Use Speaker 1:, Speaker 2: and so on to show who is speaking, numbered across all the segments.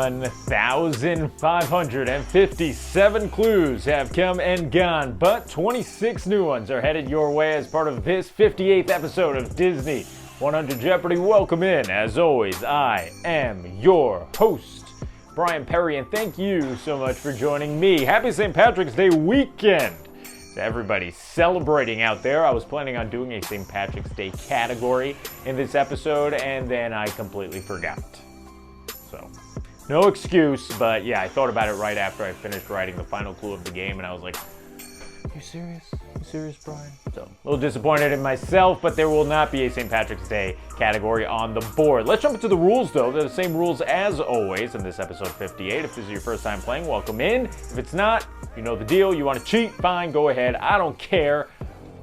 Speaker 1: 1,557 clues have come and gone, but 26 new ones are headed your way as part of this 58th episode of Disney 100 Jeopardy. Welcome in. As always, I am your host, Bryan Perri, and thank you so much for joining me. Happy St. Patrick's Day weekend to everybody celebrating out there. I was planning on doing a St. Patrick's Day category in this episode, and then I completely forgot. So, no excuse, but yeah, I thought about it right after I finished writing the final clue of the game, and I was like, you serious? You serious, Bryan? So, a little disappointed in myself, but there will not be a St. Patrick's Day category on the board. Let's jump into the rules, though. They're the same rules as always in this episode 58. If this is your first time playing, welcome in. If it's not, you know the deal. You want to cheat? Fine, go ahead. I don't care.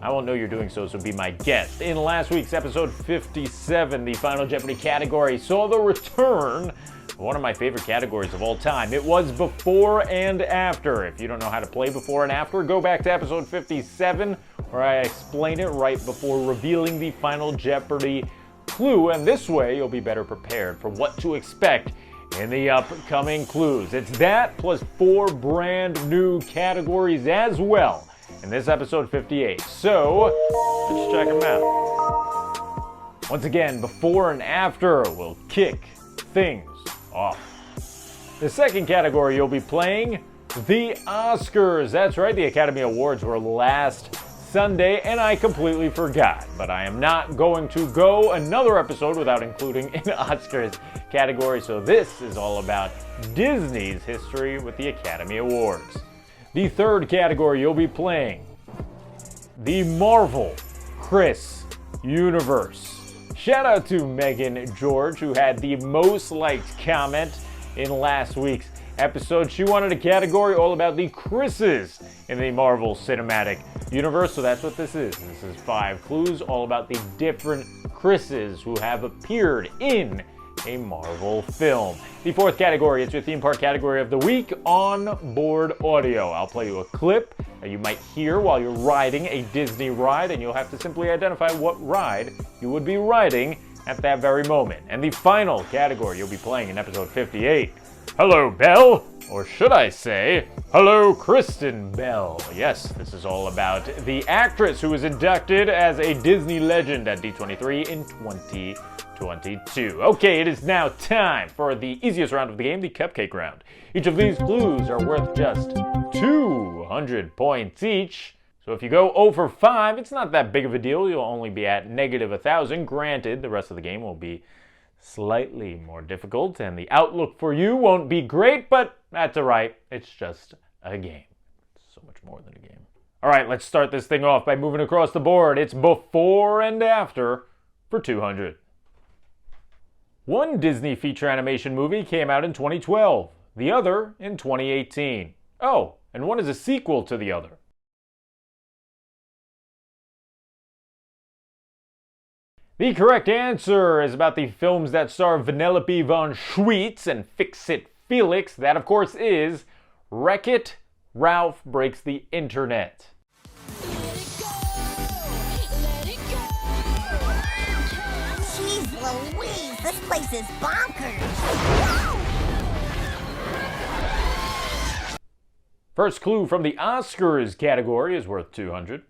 Speaker 1: I won't know you're doing so be my guest. In last week's episode 57, the Final Jeopardy category saw the return of one of my favorite categories of all time. It was before and after. If you don't know how to play before and after, go back to episode 57, where I explain it right before revealing the Final Jeopardy clue, and this way you'll be better prepared for what to expect in the upcoming clues. It's that plus 4 brand new categories as well in this episode 58. So, let's check them out. Once again, before and after will kick things off. The second category you'll be playing, the Oscars. That's right, the Academy Awards were last Sunday, and I completely forgot. But I am not going to go another episode without including an Oscars category, so this is all about Disney's history with the Academy Awards. The third category you'll be playing, the Marvel Chris Universe. Shout out to Megan George, who had the most liked comment in last week's episode. She wanted a category all about the Chris's in the Marvel Cinematic Universe, so that's what this is. This is 5 clues all about the different Chris's who have appeared in a Marvel film. The fourth category, it's your theme park category of the week, on-board audio. I'll play you a clip that you might hear while you're riding a Disney ride, and you'll have to simply identify what ride you would be riding at that very moment. And the final category you'll be playing in episode 58, Hello, Belle, or should I say, Hello, Kristen Bell. Yes, this is all about the actress who was inducted as a Disney legend at D23 in 2022. Okay, it is now time for the easiest round of the game, the cupcake round. Each of these clues are worth just 200 points each. So if you go over 5, it's not that big of a deal. You'll only be at negative 1,000. Granted, the rest of the game will be slightly more difficult, and the outlook for you won't be great, but that's all right. It's just a game. It's so much more than a game. All right, let's start this thing off by moving across the board. It's before and after for 200. One Disney feature animation movie came out in 2012, the other in 2018. Oh, and one is a sequel to the other. The correct answer is about the films that star Vanellope von Schweetz and Fix-It Felix. That, of course, is Wreck-It Ralph Breaks the Internet.
Speaker 2: Jeez Louise, this place is bonkers.
Speaker 1: First clue from the Oscars category is worth 200.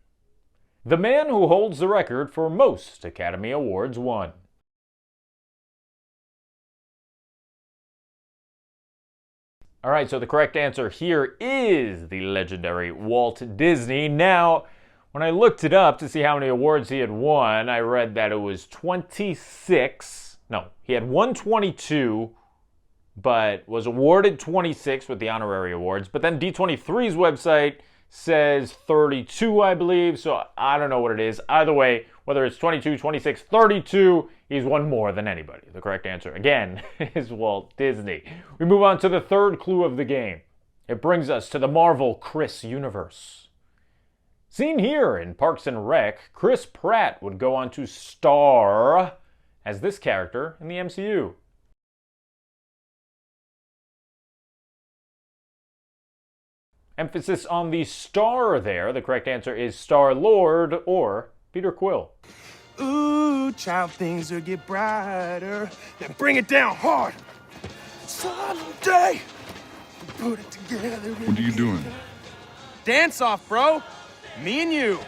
Speaker 1: The man who holds the record for most Academy Awards won. All right, so the correct answer here is the legendary Walt Disney. Now, when I looked it up to see how many awards he had won, I read that it was 26. No, he had won 22, but was awarded 26 with the honorary awards. But then D23's website says 32, I believe, so I don't know what it is. Either way, whether it's 22, 26, 32, he's won more than anybody. The correct answer, again, is Walt Disney. We move on to the third clue of the game. It brings us to the Marvel Chris universe. Seen here in Parks and Rec, Chris Pratt would go on to star as this character in the MCU. Emphasis on the star there. The correct answer is Star-Lord or Peter Quill.
Speaker 3: Ooh, child, things will get brighter. Now bring it down hard. Someday, we put it together.
Speaker 4: What are you doing?
Speaker 3: Dance off, bro. Me and you.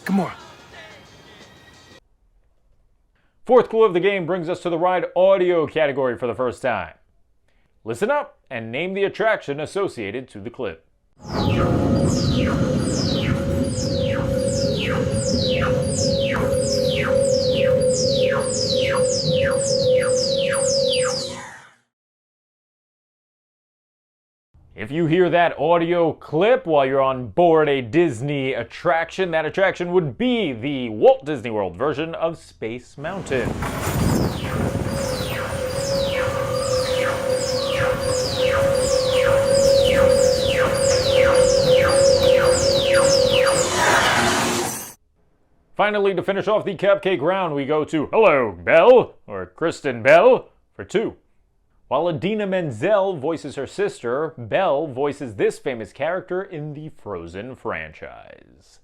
Speaker 3: Come on.
Speaker 1: Fourth clue of the game brings us to the ride audio category for the first time. Listen up and name the attraction associated to the clip. If you hear that audio clip while you're on board a Disney attraction, that attraction would be the Walt Disney World version of Space Mountain. Finally, to finish off the cupcake round, we go to Hello, Bell, or Kristen Bell, for 2. While Idina Menzel voices her sister, Belle voices this famous character in the Frozen franchise.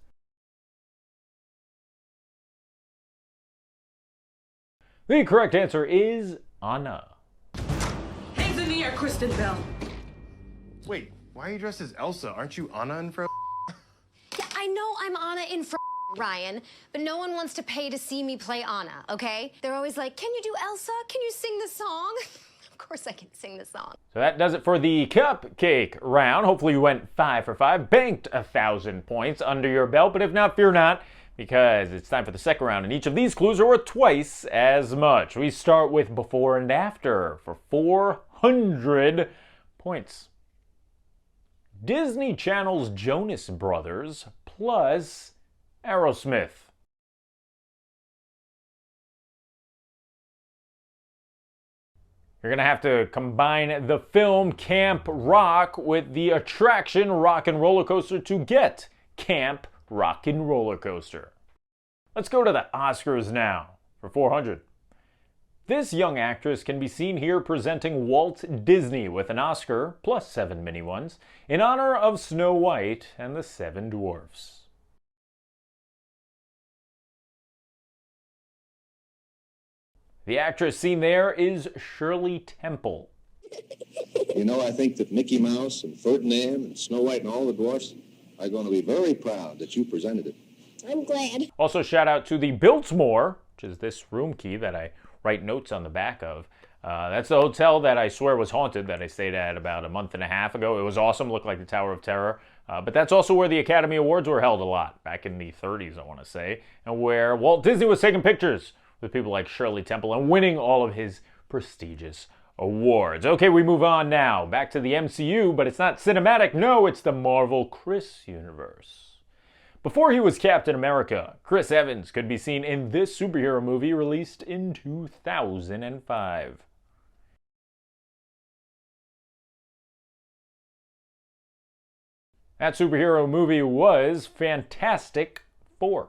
Speaker 1: The correct answer is Anna.
Speaker 5: Hands in the air, Kristen Bell.
Speaker 6: Wait, why are you dressed as Elsa? Aren't you Anna in Frozen?
Speaker 7: Yeah, I know I'm Anna in Ryan, but no one wants to pay to see me play Anna, okay? They're always like, can you do Elsa? Can you sing the song? Of course I can sing the song.
Speaker 1: So that does it for the cupcake round. Hopefully you went 5 for 5, banked 1,000 points under your belt, but if not, fear not, because it's time for the second round, and each of these clues are worth twice as much. We start with before and after for 400 points. Disney Channel's Jonas Brothers plus Aerosmith. You're going to have to combine the film Camp Rock with the attraction Rock and Roller Coaster to get Camp Rock and Roller Coaster. Let's go to the Oscars now for 400. This young actress can be seen here presenting Walt Disney with an Oscar, plus 7 mini ones, in honor of Snow White and the 7 Dwarfs. The actress seen there is Shirley Temple.
Speaker 8: You know, I think that Mickey Mouse and Ferdinand and Snow White and all the dwarfs are going to be very proud that you presented it.
Speaker 2: I'm glad.
Speaker 1: Also, shout out to the Biltmore, which is this room key that I write notes on the back of. That's the hotel that I swear was haunted that I stayed at about a month and a half ago. It was awesome, looked like the Tower of Terror. But that's also where the Academy Awards were held a lot, back in the 30s, I want to say, and where Walt Disney was taking pictures with people like Shirley Temple and winning all of his prestigious awards. Okay, we move on now. Back to the MCU, but it's not cinematic. No, it's the Marvel Chris universe. Before he was Captain America, Chris Evans could be seen in this superhero movie released in 2005. That superhero movie was Fantastic Four.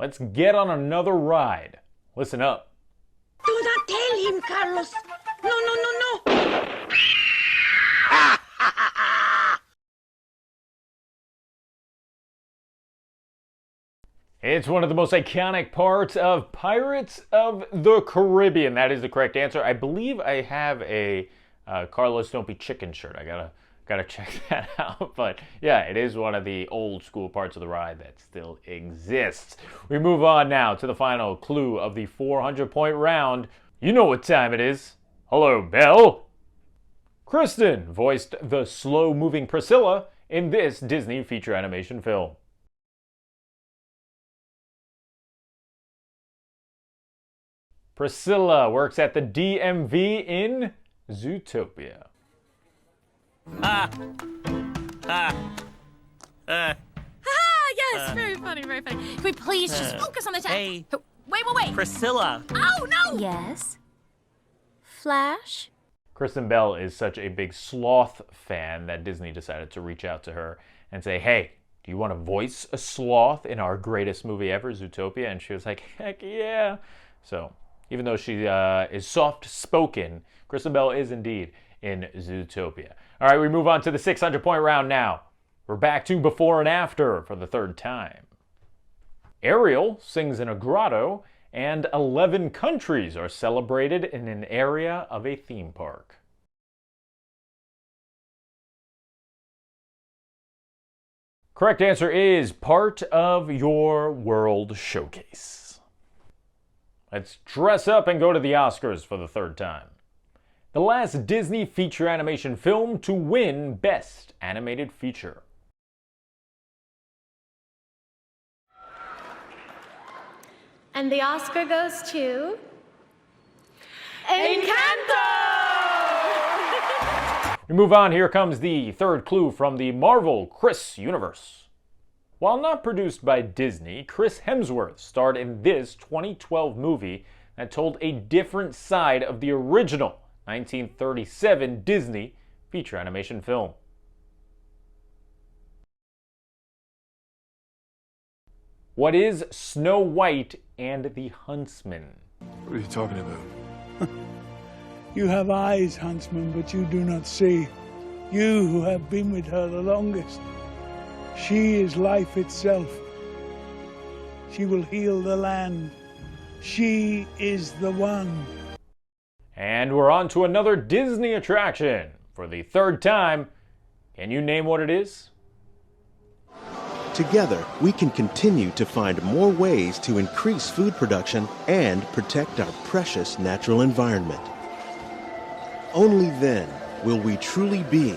Speaker 1: Let's get on another ride. Listen up.
Speaker 5: Do not tell him, Carlos. No, no, no, no.
Speaker 1: It's one of the most iconic parts of Pirates of the Caribbean. That is the correct answer. I believe I have a Carlos Don't Be Chicken shirt. I gotta check that out. But yeah, it is one of the old school parts of the ride that still exists. We move on now to the final clue of the 400-point round. You know what time it is. Hello, Belle. Kristen voiced the slow-moving Priscilla in this Disney feature animation film. Priscilla works at the DMV in Zootopia.
Speaker 9: Yes, very funny, very funny. Can we please just focus on the task?
Speaker 10: Hey.
Speaker 9: Wait.
Speaker 10: Priscilla.
Speaker 9: Oh, no!
Speaker 11: Yes? Flash?
Speaker 1: Kristen Bell is such a big sloth fan that Disney decided to reach out to her and say, hey, do you want to voice a sloth in our greatest movie ever, Zootopia? And she was like, heck yeah. So Even though she is soft-spoken, Kristen Bell is indeed in Zootopia. All right, we move on to the 600-point round now. We're back to before and after for the third time. Ariel sings in a grotto, and 11 countries are celebrated in an area of a theme park. Correct answer is part of your World Showcase. Let's dress up and go to the Oscars for the third time. The last Disney feature animation film to win Best Animated Feature.
Speaker 9: And the Oscar goes to...
Speaker 1: We move on. Here comes the third clue from the Marvel Chris universe. While not produced by Disney, Chris Hemsworth starred in this 2012 movie that told a different side of the original 1937 Disney feature animation film. What is Snow White and the Huntsman?
Speaker 6: What are you talking about?
Speaker 4: You have eyes, Huntsman, but you do not see. You who have been with her the longest. She is life itself. She will heal the land. She is the one.
Speaker 1: And we're on to another Disney attraction. For the third time, can you name what it is?
Speaker 10: Together, we can continue to find more ways to increase food production and protect our precious natural environment. Only then will we truly be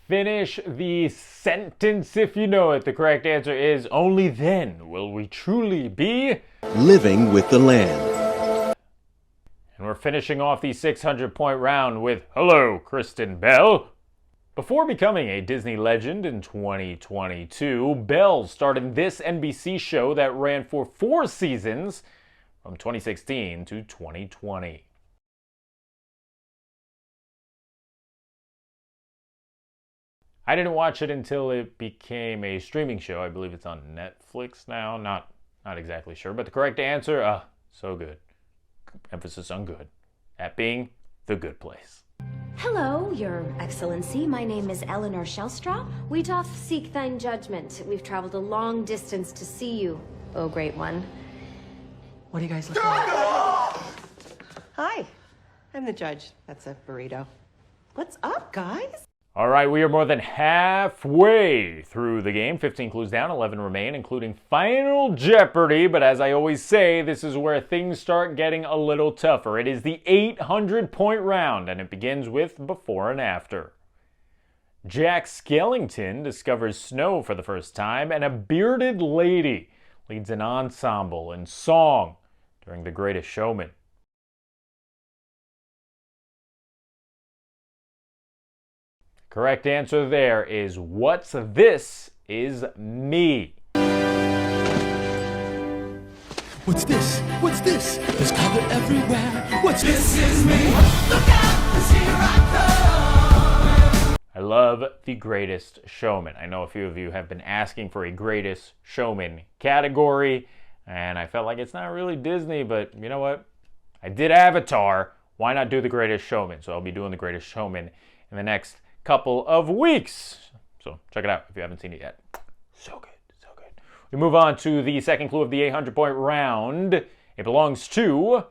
Speaker 1: Finish the sentence if you know it. The correct answer is only then will we truly be
Speaker 10: living with the land.
Speaker 1: And we're finishing off the 600-point round with Hello, Kristen Bell. Before becoming a Disney legend in 2022, Bell starred in this NBC show that ran for 4 seasons from 2016 to 2020. I didn't watch it until it became a streaming show. I believe it's on Netflix now. Not exactly sure, but the correct answer, so good. Emphasis on good. That being The Good Place.
Speaker 12: Hello, Your Excellency. My name is Eleanor Shellstraw. We doth seek thine judgment. We've traveled a long distance to see you, oh great one.
Speaker 13: What are you guys looking at? Hi, I'm the judge. That's a burrito. What's up, guys?
Speaker 1: All right, we are more than halfway through the game. 15 clues down, 11 remain, including Final Jeopardy. But as I always say, this is where things start getting a little tougher. It is the 800-point round, and it begins with Before and After. Jack Skellington discovers snow for the first time, and a bearded lady leads an ensemble in song during The Greatest Showman. Correct answer there is What's This Is Me.
Speaker 14: What's this? What's this? There's color everywhere. What's this? Is me. Look out, 'cause here I come.
Speaker 1: I love The Greatest Showman. I know a few of you have been asking for a Greatest Showman category, and I felt like it's not really Disney, but you know what? I did Avatar. Why not do The Greatest Showman? So I'll be doing The Greatest Showman in the next couple of weeks. So check it out if you haven't seen it yet. So good, so good. We move on to the second clue of the 800-point round. It belongs to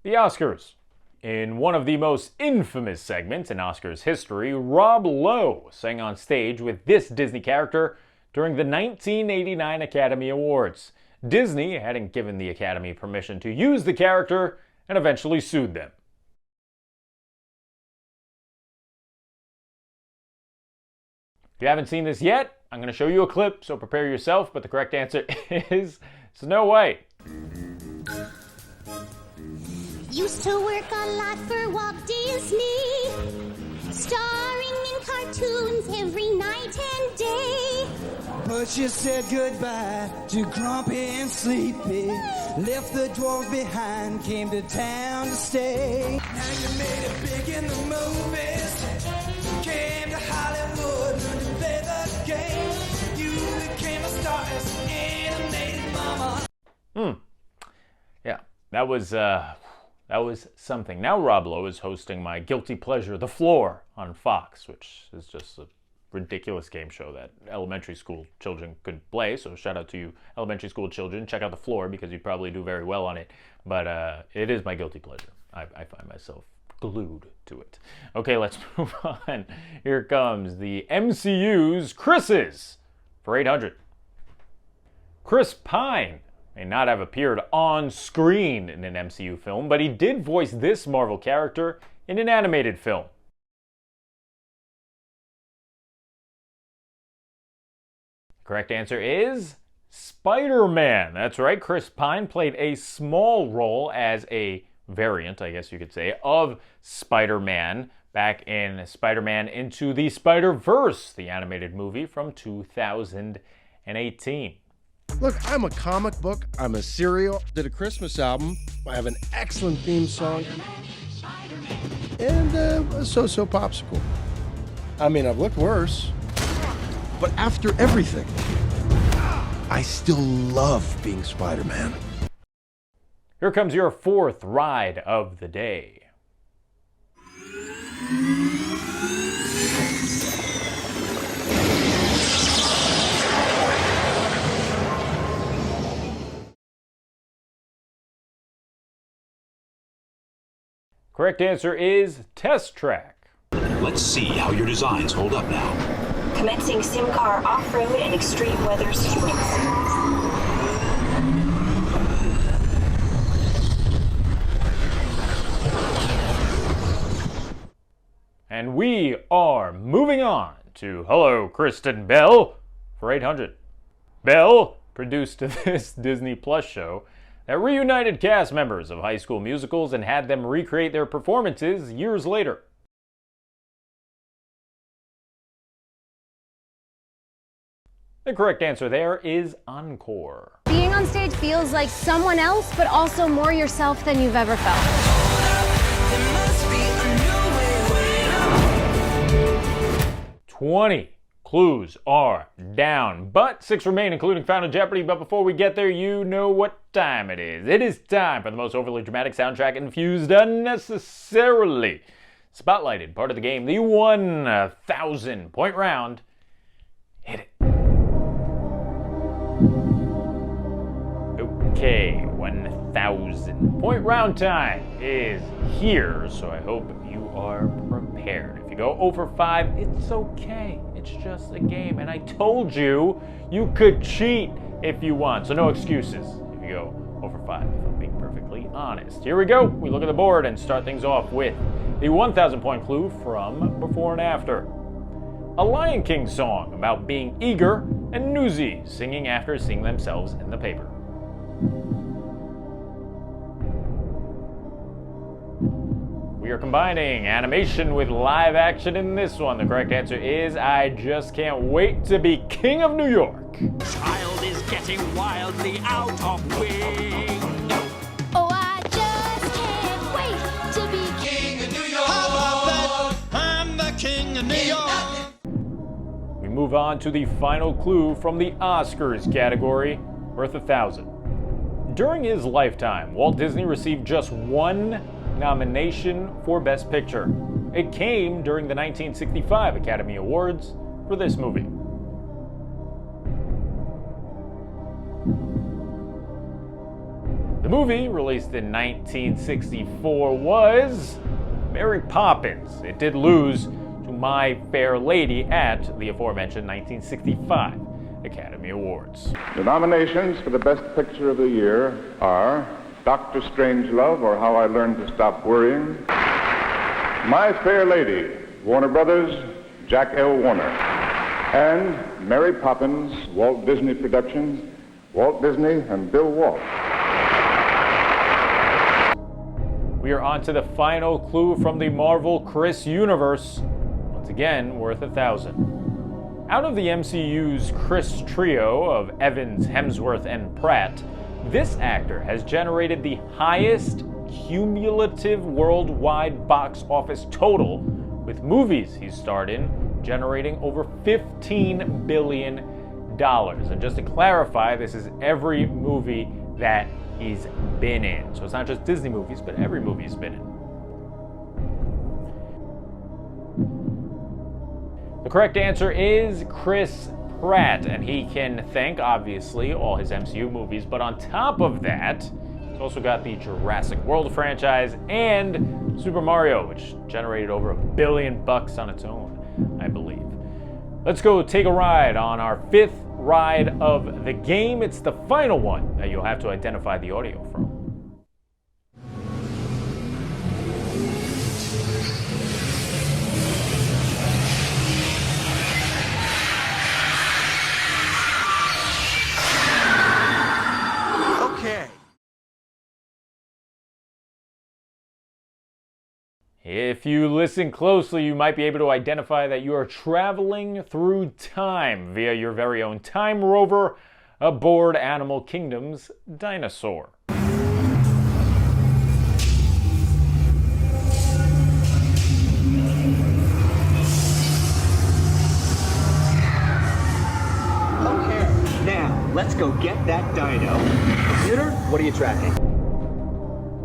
Speaker 1: the Oscars. In one of the most infamous segments in Oscars history, Rob Lowe sang on stage with this Disney character during the 1989 Academy Awards. Disney hadn't given the Academy permission to use the character and eventually sued them. If you haven't seen this yet, I'm going to show you a clip, so prepare yourself, but the correct answer is Snow White.
Speaker 2: Used to work a lot for Walt Disney, starring in cartoons every night and day.
Speaker 15: But you said goodbye to Grumpy and Sleepy, left the dwarves behind, came to town to stay. Now you made it big in the movies, came to Hollywood, learned to play the game. You became a star as
Speaker 1: that was something. Now Rob Lowe is hosting my guilty pleasure, The Floor, on Fox, which is just a ridiculous game show that elementary school children could play. So shout out to you elementary school children. Check out The Floor because you'd probably do very well on it. But it is my guilty pleasure. I find myself glued to it. Okay, let's move on. Here comes the MCU's Chris's for 800. Chris Pine may not have appeared on screen in an MCU film, but he did voice this Marvel character in an animated film. Correct answer is Spider-Man. That's right, Chris Pine played a small role as a variant, I guess you could say, of Spider-Man back in Spider-Man Into the Spider-Verse, the animated movie from 2018.
Speaker 16: Look, I'm a comic book, I'm a cereal, did a Christmas album, I have an excellent theme song, and a so-so popsicle. I mean, I've looked worse, but after everything, I still love being Spider-Man.
Speaker 1: Here comes your fourth ride of the day. Correct answer is Test Track.
Speaker 17: Let's see how your designs hold up now.
Speaker 18: Commencing sim car off-road and extreme weather sequence.
Speaker 1: And we are moving on to Hello, Kristen Bell for 800. Bell produced this Disney Plus show that reunited cast members of High School Musicals and had them recreate their performances years later. The correct answer there is Encore.
Speaker 7: Being on stage feels like someone else, but also more yourself than you've ever felt.
Speaker 1: 20 clues are down, but 6 remain, including Final Jeopardy. But before we get there, you know what time it is. It is time for the most overly dramatic soundtrack infused unnecessarily spotlighted part of the game, the 1,000-point round. Hit it. Okay, 1,000-point round time is here, so I hope you are prepared. If you go over 5, it's okay. It's just a game, and I told you you could cheat if you want, so no excuses if you go over 5, if I'm being perfectly honest. Here we go. We look at the board and start things off with the 1,000-point clue from Before and After. A Lion King song about being eager and newsy, singing after seeing themselves in the paper. We are combining animation with live action in this one. The correct answer is I Just Can't Wait to Be King of New York.
Speaker 14: Child is getting wildly out of wing.
Speaker 2: Oh, I just can't wait to be King of New York. How about that?
Speaker 14: I'm the King of New York.
Speaker 1: We move on to the final clue from the Oscars category, worth 1,000. During his lifetime, Walt Disney received just one nomination for Best Picture. It came during the 1965 Academy Awards for this movie. The movie, released in 1964, was Mary Poppins. It did lose to My Fair Lady at the aforementioned 1965 Academy Awards.
Speaker 19: The nominations for the Best Picture of the Year are Dr. Strangelove, or How I Learned to Stop Worrying, My Fair Lady, Warner Brothers, Jack L. Warner, and Mary Poppins, Walt Disney Productions, Walt Disney and Bill Walt.
Speaker 1: We are on to the final clue from the Marvel Chris universe, once again worth 1,000. Out of the MCU's Chris trio of Evans, Hemsworth, and Pratt, this actor has generated the highest cumulative worldwide box office total, with movies he's starred in generating over $15 billion. And just to clarify, this is every movie that he's been in. So it's not just Disney movies, but every movie he's been in. The correct answer is Chris Pratt, and he can thank, obviously, all his MCU movies, but on top of that, he's also got the Jurassic World franchise and Super Mario, which generated over $1 billion on its own, I believe. Let's go take a ride on our 5th ride of the game. It's the final one that you'll have to identify the audio from.
Speaker 3: Okay.
Speaker 1: If you listen closely, you might be able to identify that you are traveling through time via your very own time rover aboard Animal Kingdom's Dinosaur.
Speaker 20: Okay, now let's go get that dino. Computer, what are you tracking?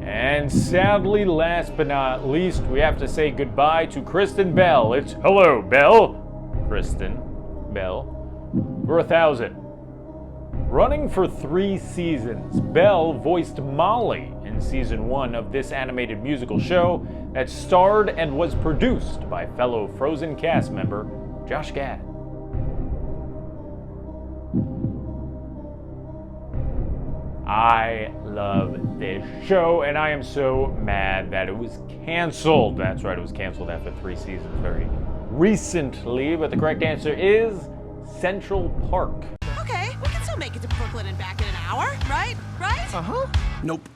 Speaker 1: And sadly, last but not least, we have to say goodbye to Kristen Bell. It's hello, Bell. Kristen Bell. For 1,000. Running for 3 seasons, Bell voiced Molly in season 1 of this animated musical show that starred and was produced by fellow Frozen cast member Josh Gad. I love this show, and I am so mad that it was canceled. That's right, it was canceled after 3 seasons very recently, but the correct answer is Central Park.
Speaker 5: Okay, we can still make it to Brooklyn and back in an hour, right? Right?
Speaker 3: Uh-huh. Nope.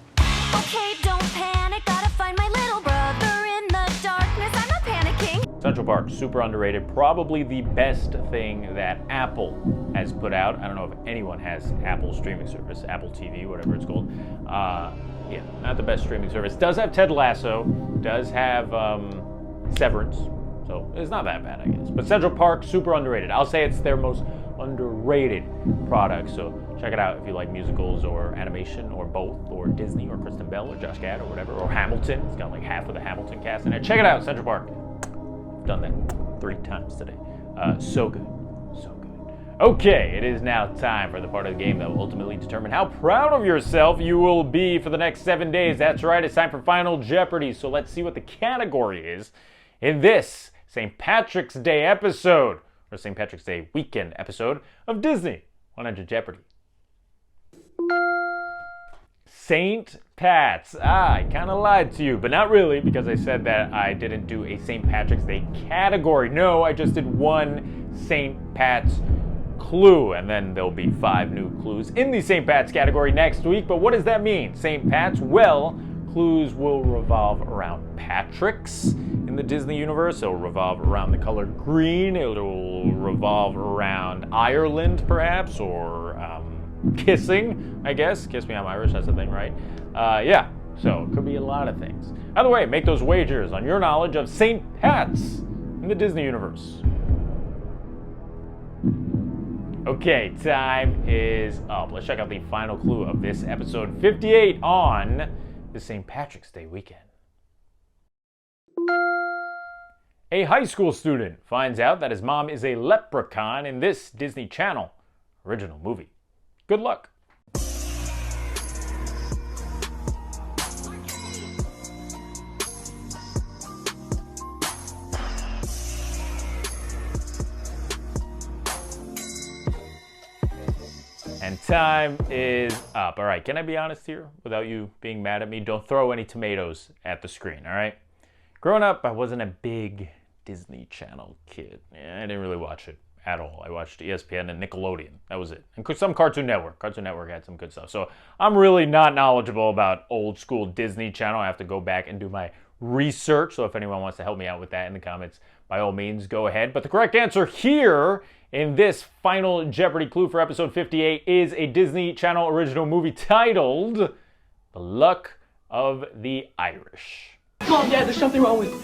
Speaker 9: Okay, don't panic, gotta find my little brother in the darkness. I'm not panicking.
Speaker 1: Central Park, super underrated, probably the best thing that Apple has put out. I don't know if anyone has Apple streaming service, Apple TV, whatever it's called. Yeah, not the best streaming service. Does have Ted Lasso, does have Severance, so it's not that bad, I guess. But Central Park, super underrated. I'll say it's their most underrated product, so check it out if you like musicals or animation or both, or Disney or Kristen Bell or Josh Gad or whatever, or Hamilton. It's got like half of the Hamilton cast in it. Check it out, Central Park. I've done that 3 times today. So good. Okay, it is now time for the part of the game that will ultimately determine how proud of yourself you will be for the next 7 days. That's right, it's time for Final Jeopardy. So let's see what the category is in this St. Patrick's Day episode, or St. Patrick's Day weekend episode of Disney 100 Jeopardy. St. Pat's. I kind of lied to you, but not really, because I said that I didn't do a St. Patrick's Day category. No, I just did 1 St. Pat's clue, and then there'll be 5 new clues in the St. Pat's category next week. But what does that mean? St. Pat's? Well, clues will revolve around Patricks in the Disney universe. It'll revolve around the color green. It'll revolve around Ireland, perhaps, or kissing, I guess. Kiss me, I'm Irish, that's the thing, right? Yeah, so it could be a lot of things. Either way, make those wagers on your knowledge of St. Pat's in the Disney universe. Okay, time is up. Let's check out the final clue of this episode 58 on the St. Patrick's Day weekend. A high school student finds out that his mom is a leprechaun in this Disney Channel original movie. Good luck. And time is up. All right, can I be honest here without you being mad at me? Don't throw any tomatoes at the screen, all right? Growing up, I wasn't a big Disney Channel kid. I didn't really watch it at all. I watched ESPN and Nickelodeon. That was it. And some Cartoon Network. Cartoon Network had some good stuff. So I'm really not knowledgeable about old school Disney Channel. I have to go back and do my research. So if anyone wants to help me out with that in the comments, by all means, go ahead. But the correct answer here in this Final Jeopardy clue for episode 58 is a Disney Channel original movie titled The Luck of the Irish.
Speaker 20: Mom, Dad, there's something wrong with you.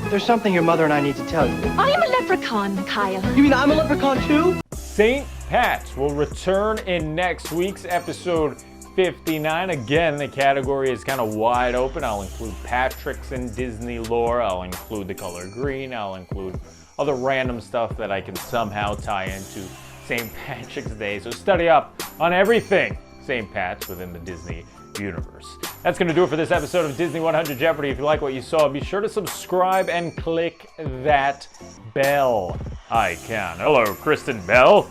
Speaker 20: There's something your mother and I need to tell you.
Speaker 5: I am a leprechaun, Kyle.
Speaker 20: You mean I'm a leprechaun too?
Speaker 1: St. Pat's will return in next week's episode 59. Again, the category is kind of wide open. I'll include Patrick's in Disney lore. I'll include the color green. I'll include other random stuff that I can somehow tie into St. Patrick's Day. So study up on everything St. Pat's within the Disney universe. That's going to do it for this episode of Disney 100 Jeopardy. If you like what you saw, be sure to subscribe and click that bell icon. Hello, Kristen Bell.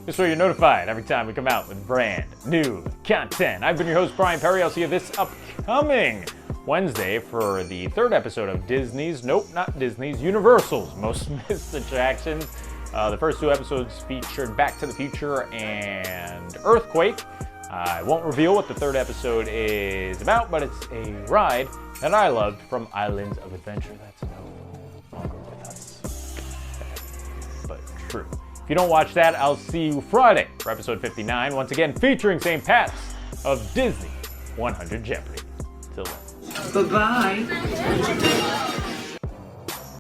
Speaker 1: This way you're notified every time we come out with brand new content. I've been your host, Bryan Perri. I'll see you this upcoming Wednesday for the third episode of Disney's, nope, not Disney's, Universal's Most Missed Attractions. The first two episodes featured Back to the Future and Earthquake. I won't reveal what the third episode is about, but it's a ride that I loved from Islands of Adventure that's no longer with us. But true. If you don't watch that, I'll see you Friday for episode 59, once again featuring St. Pat's of Disney 100 Jeopardy. Till then.
Speaker 5: Bye-bye.